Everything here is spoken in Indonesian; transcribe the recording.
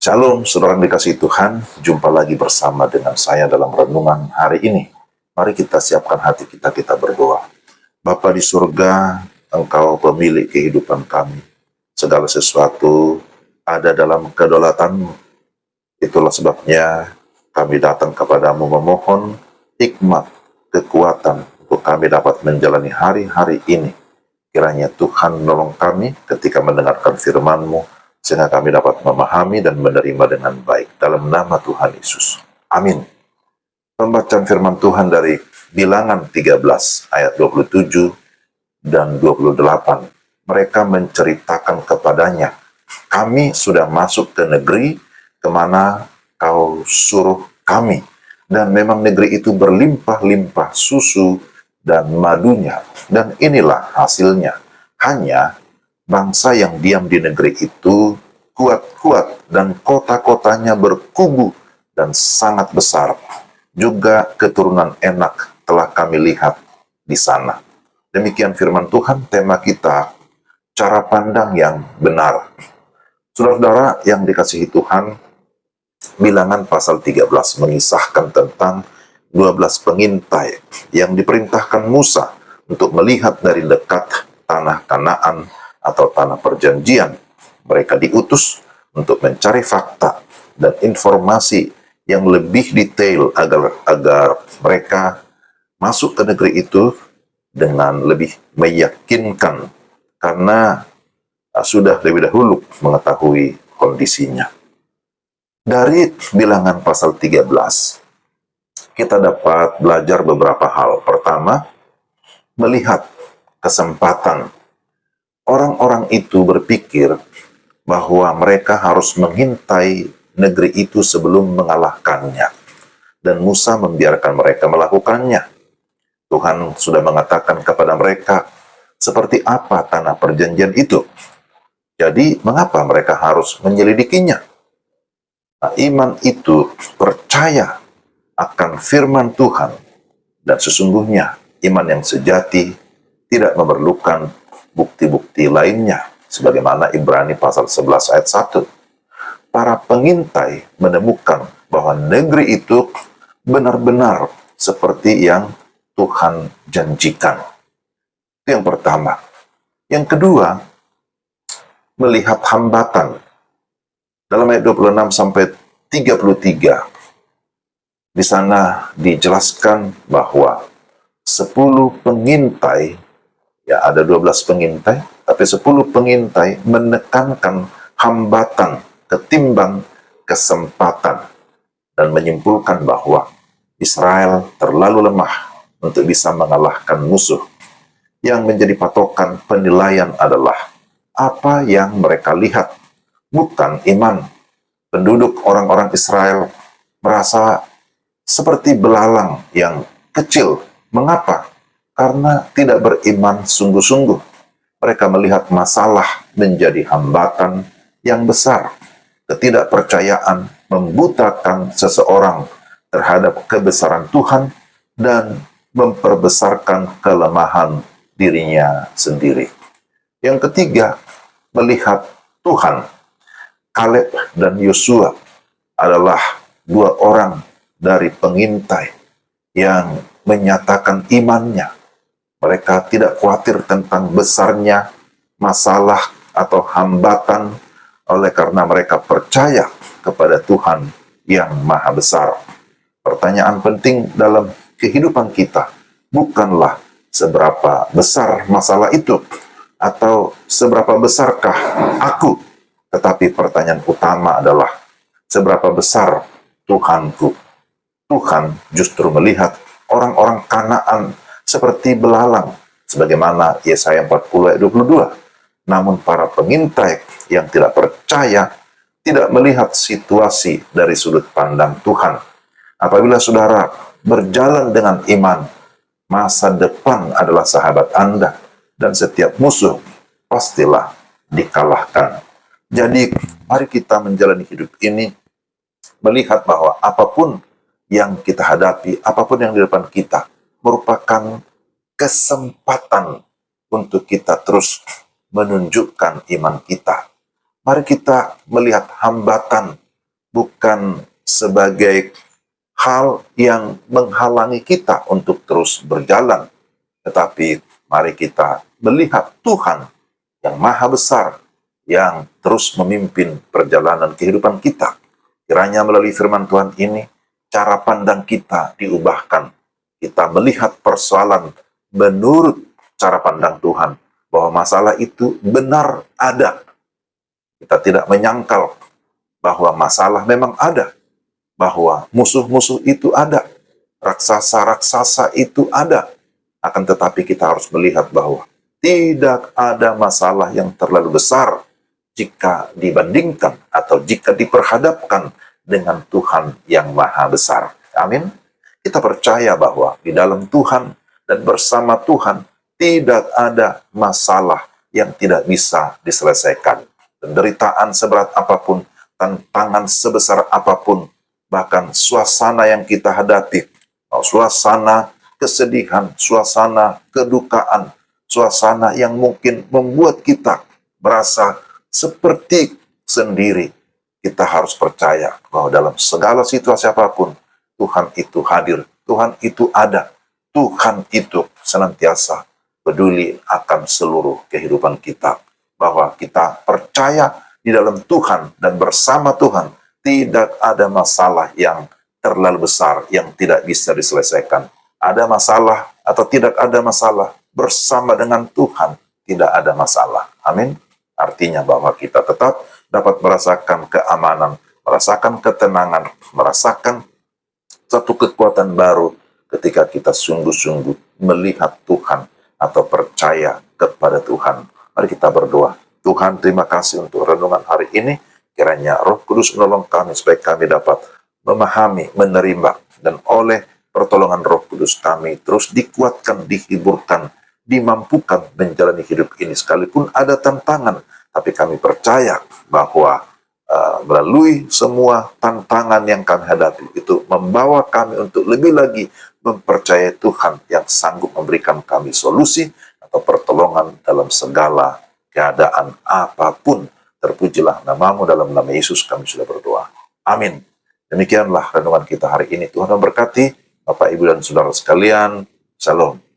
Shalom, saudara yang dikasihi Tuhan. Jumpa lagi bersama dengan saya dalam renungan hari ini. Mari kita siapkan hati kita berdoa. Bapa di surga, Engkau pemilik kehidupan kami. Segala sesuatu ada dalam kedaulatan-Mu. Itulah sebabnya kami datang kepadamu memohon hikmat, kekuatan untuk kami dapat menjalani hari-hari ini. Kiranya Tuhan menolong kami ketika mendengarkan firman-Mu, sehingga kami dapat memahami dan menerima dengan baik. Dalam nama Tuhan Yesus. Amin. Pembacaan firman Tuhan dari Bilangan 13 ayat 27 dan 28. Mereka menceritakan kepadanya, kami sudah masuk ke negeri kemana kau suruh kami. Dan memang negeri itu berlimpah-limpah susu dan madunya. Dan inilah hasilnya. Hanya bangsa yang diam di negeri itu kuat-kuat dan kota-kotanya berkubu dan sangat besar. Juga keturunan enak telah kami lihat di sana. Demikian firman Tuhan, tema kita, cara pandang yang benar. Saudara-saudara yang dikasihi Tuhan, Bilangan pasal 13 mengisahkan tentang 12 pengintai yang diperintahkan Musa untuk melihat dari dekat tanah Kanaan atau tanah perjanjian. Mereka diutus untuk mencari fakta dan informasi yang lebih detail agar mereka masuk ke negeri itu dengan lebih meyakinkan karena sudah lebih dahulu mengetahui kondisinya. Dari Bilangan pasal 13, kita dapat belajar beberapa hal. Pertama, melihat kesempatan. Orang-orang itu berpikir bahwa mereka harus mengintai negeri itu sebelum mengalahkannya. Dan Musa membiarkan mereka melakukannya. Tuhan sudah mengatakan kepada mereka seperti apa tanah perjanjian itu. Jadi, mengapa mereka harus menyelidikinya? Nah, iman itu percaya akan firman Tuhan. Dan sesungguhnya iman yang sejati tidak memerlukan bukti-bukti lainnya. Sebagaimana Ibrani pasal 11 ayat 1. Para pengintai menemukan bahwa negeri itu benar-benar seperti yang Tuhan janjikan. Itu yang pertama. Yang kedua, melihat hambatan. Dalam ayat 26 sampai 33, di sana dijelaskan bahwa 10 pengintai, ya ada 12 pengintai, tapi 10 pengintai menekankan hambatan ketimbang kesempatan dan menyimpulkan bahwa Israel terlalu lemah untuk bisa mengalahkan musuh. Yang menjadi patokan penilaian adalah apa yang mereka lihat, bukan iman. Penduduk orang-orang Israel merasa seperti belalang yang kecil. Mengapa? Karena tidak beriman sungguh-sungguh. Mereka melihat masalah menjadi hambatan yang besar. Ketidakpercayaan membutakan seseorang terhadap kebesaran Tuhan dan memperbesarkan kelemahan dirinya sendiri. Yang ketiga, melihat Tuhan. Kaleb dan Yosua adalah 2 orang dari pengintai yang menyatakan imannya. Mereka tidak khawatir tentang besarnya masalah atau hambatan oleh karena mereka percaya kepada Tuhan yang Maha Besar. Pertanyaan penting dalam kehidupan kita bukanlah seberapa besar masalah itu atau seberapa besarkah aku, tetapi pertanyaan utama adalah seberapa besar Tuhanku. Tuhan justru melihat orang-orang Kanaan seperti belalang, sebagaimana Yesaya 40 ayat 22. Namun para pengintai yang tidak percaya tidak melihat situasi dari sudut pandang Tuhan. Apabila saudara berjalan dengan iman, masa depan adalah sahabat Anda, dan setiap musuh pastilah dikalahkan. Jadi, mari kita menjalani hidup ini melihat bahwa apapun yang kita hadapi, apapun yang di depan kita, merupakan kesempatan untuk kita terus menunjukkan iman kita. Mari kita melihat hambatan bukan sebagai hal yang menghalangi kita untuk terus berjalan, tetapi mari kita melihat Tuhan yang maha besar, yang terus memimpin perjalanan kehidupan kita. Kiranya melalui firman Tuhan ini, cara pandang kita diubahkan. Kita melihat persoalan menurut cara pandang Tuhan, bahwa masalah itu benar ada. Kita tidak menyangkal bahwa masalah memang ada, bahwa musuh-musuh itu ada, raksasa-raksasa itu ada. Akan tetapi kita harus melihat bahwa tidak ada masalah yang terlalu besar jika dibandingkan atau jika diperhadapkan dengan Tuhan yang maha besar. Amin. Kita percaya bahwa di dalam Tuhan dan bersama Tuhan tidak ada masalah yang tidak bisa diselesaikan. Penderitaan seberat apapun, tantangan sebesar apapun, bahkan suasana yang kita hadapi, suasana kesedihan, suasana kedukaan, suasana yang mungkin membuat kita merasa seperti sendiri, kita harus percaya bahwa dalam segala situasi apapun, Tuhan itu hadir, Tuhan itu ada, Tuhan itu senantiasa peduli akan seluruh kehidupan kita. Bahwa kita percaya di dalam Tuhan dan bersama Tuhan, tidak ada masalah yang terlalu besar yang tidak bisa diselesaikan. Ada masalah atau tidak ada masalah, bersama dengan Tuhan tidak ada masalah. Amin. Artinya bahwa kita tetap dapat merasakan keamanan, merasakan ketenangan, merasakan satu kekuatan baru ketika kita sungguh-sungguh melihat Tuhan atau percaya kepada Tuhan. Mari kita berdoa. Tuhan, terima kasih untuk renungan hari ini. Kiranya Roh Kudus menolong kami supaya kami dapat memahami, menerima, dan oleh pertolongan Roh Kudus kami terus dikuatkan, dihiburkan, dimampukan menjalani hidup ini. Sekalipun ada tantangan, tapi kami percaya bahwa melalui semua tantangan yang kami hadapi itu membawa kami untuk lebih lagi mempercayai Tuhan yang sanggup memberikan kami solusi atau pertolongan dalam segala keadaan apapun. Terpujilah namamu, dalam nama Yesus kami sudah berdoa. Amin. Demikianlah renungan kita hari ini. Tuhan memberkati Bapak, Ibu, dan Saudara sekalian. Shalom.